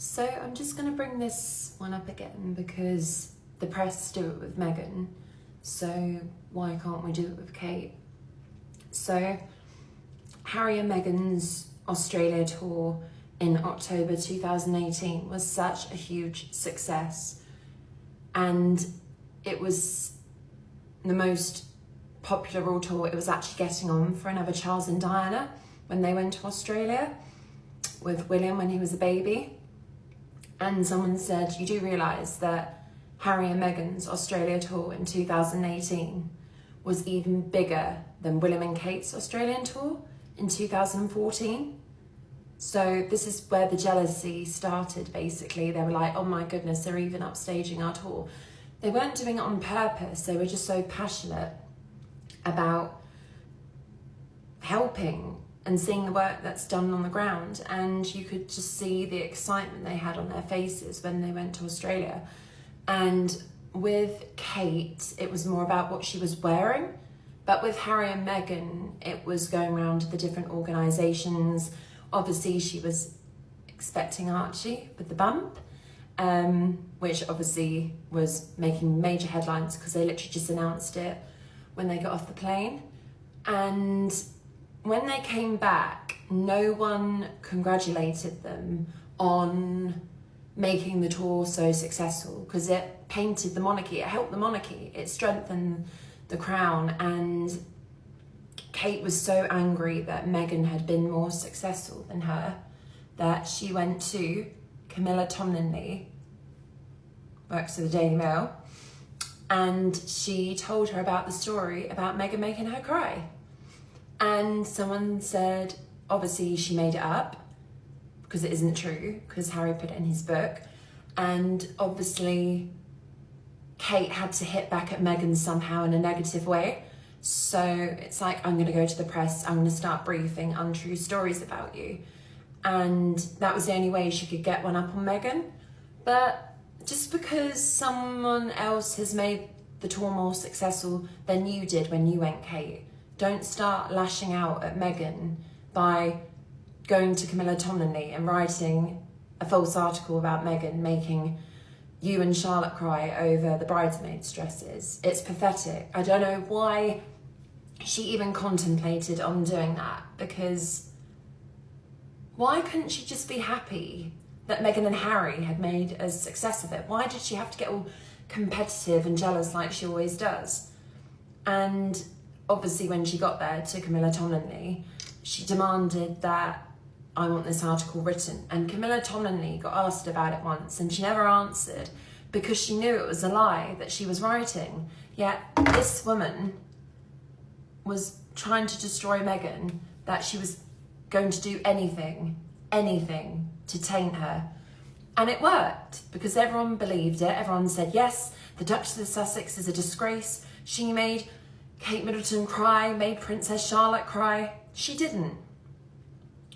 So I'm just going to bring this one up again because the press do it with Meghan, so why can't we do it with Kate? So Harry and Meghan's Australia tour in October 2018 was such a huge success, and it was the most popular royal tour. It was actually getting on for another Charles and Diana when they went to Australia with William when he was a baby. And someone said, you do realise that Harry and Meghan's Australia tour in 2018 was even bigger than William and Kate's Australian tour in 2014. So this is where the jealousy started, basically. They were like, oh my goodness, they're even upstaging our tour. They weren't doing it on purpose. They were just so passionate about helping and seeing the work that's done on the ground, and you could just see the excitement they had on their faces when they went to Australia. And with Kate, it was more about what she was wearing, but with Harry and Meghan, it was going around to the different organisations. Obviously, she was expecting Archie with the bump, which obviously was making major headlines because they literally just announced it when they got off the plane. And when they came back, no one congratulated them on making the tour so successful, because it painted the monarchy, it helped the monarchy, it strengthened the crown. And Kate was so angry that Meghan had been more successful than her that she went to Camilla Tominley, works for the Daily Mail, and she told her about the story about Meghan making her cry. And someone said, obviously she made it up because it isn't true, because Harry put it in his book. And obviously Kate had to hit back at Meghan somehow in a negative way. So it's like, I'm going to go to the press, I'm going to start briefing untrue stories about you. And that was the only way she could get one up on Meghan. But just because someone else has made the tour more successful than you did when you went, Kate, don't start lashing out at Meghan by going to Camilla Tominley and writing a false article about Meghan making you and Charlotte cry over the bridesmaids' dresses. It's pathetic. I don't know why she even contemplated on doing that, because why couldn't she just be happy that Meghan and Harry had made a success of it? Why did she have to get all competitive and jealous like she always does? And obviously when she got there to Camilla Tominley, she demanded that, I want this article written. And Camilla Tominley got asked about it once and she never answered because she knew it was a lie that she was writing. Yet this woman was trying to destroy Meghan, that she was going to do anything to taint her. And it worked because everyone believed it. Everyone said, yes, the Duchess of Sussex is a disgrace. She made Kate Middleton cry, made Princess Charlotte cry. She didn't.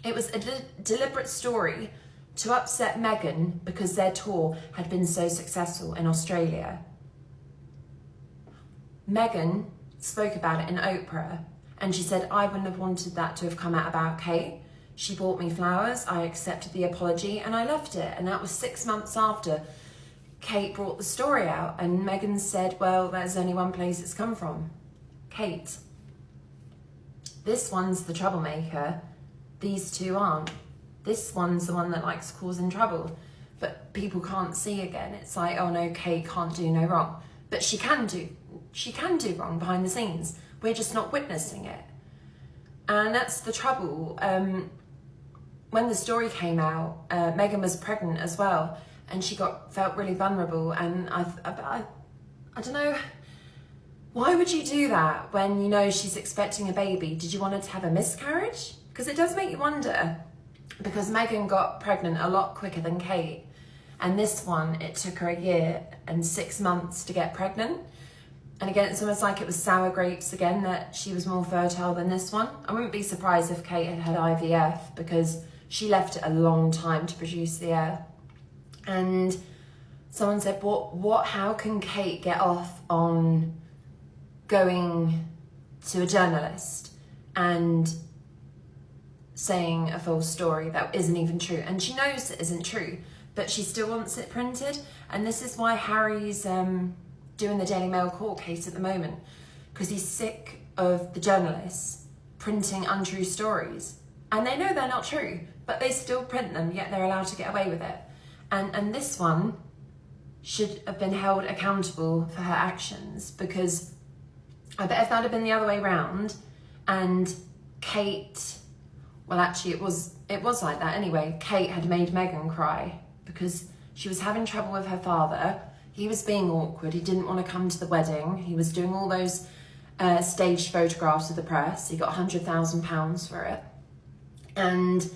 It was a deliberate story to upset Meghan because their tour had been so successful in Australia. Meghan spoke about it in Oprah and she said, I wouldn't have wanted that to have come out about Kate. She bought me flowers, I accepted the apology and I loved it. And that was 6 months after Kate brought the story out, and Meghan said, well, there's only one place it's come from. Kate. This one's the troublemaker. These two aren't. This one's the one that likes causing trouble. But people can't see again. It's like, oh no, Kate can't do no wrong. But she can do wrong behind the scenes. We're just not witnessing it. And that's the trouble. When the story came out, Meghan was pregnant as well, and she felt really vulnerable. And I don't know, why would you do that when you know she's expecting a baby? Did you want her to have a miscarriage? Because it does make you wonder, because Meghan got pregnant a lot quicker than Kate. And this one, it took her 1 year and 6 months to get pregnant. And again, it's almost like it was sour grapes again, that she was more fertile than this one. I wouldn't be surprised if Kate had had IVF, because she left it a long time to produce the heir. And someone said, how can Kate get off on going to a journalist and saying a false story that isn't even true? And she knows it isn't true, but she still wants it printed. And this is why Harry's doing the Daily Mail court case at the moment, because he's sick of the journalists printing untrue stories. And they know they're not true, but they still print them, yet they're allowed to get away with it. And this one should have been held accountable for her actions, because I bet if that had been the other way round and Kate, well actually it was like that anyway, Kate had made Meghan cry because she was having trouble with her father. He was being awkward, he didn't want to come to the wedding, he was doing all those staged photographs with the press, he got £100,000 for it. And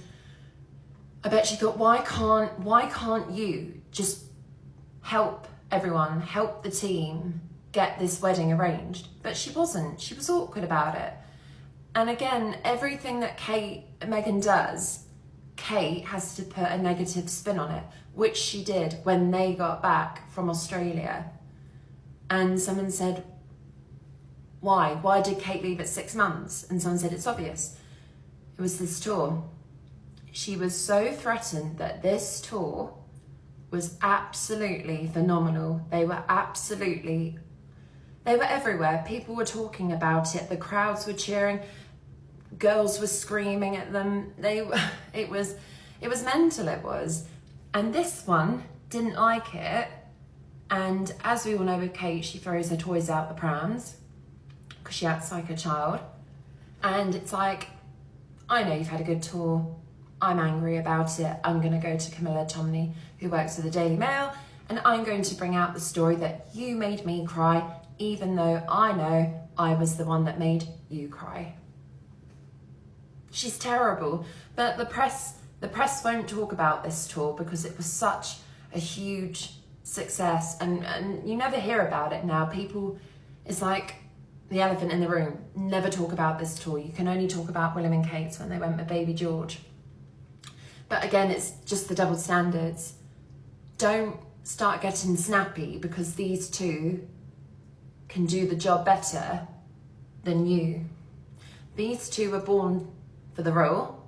I bet she thought, why can't you just help everyone, help the team get this wedding arranged? But she wasn't. She was awkward about it. And again, everything that Meghan does, Kate has to put a negative spin on it, which she did when they got back from Australia. And someone said, why? Why did Kate leave at 6 months? And someone said, it's obvious. It was this tour. She was so threatened that this tour was absolutely phenomenal. They were everywhere. People were talking about it. The crowds were cheering. Girls were screaming at them. It was mental, it was. And this one didn't like it. And as we all know with Kate, she throws her toys out the prams because she acts like a child. And it's like, I know you've had a good tour. I'm angry about it. I'm going to go to Camilla Tomney, who works for the Daily Mail, and I'm going to bring out the story that you made me cry, even though I know I was the one that made you cry. She's terrible, but the press won't talk about this tour because it was such a huge success, and you never hear about it now. People, it's like the elephant in the room. Never talk about this tour. You can only talk about William and Kate when they went with baby George. But again, it's just the double standards. Don't start getting snappy because these two can do the job better than you. These two were born for the role,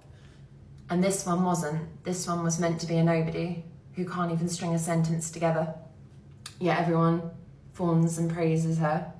and this one wasn't. This one was meant to be a nobody who can't even string a sentence together. Yet everyone fawns and praises her.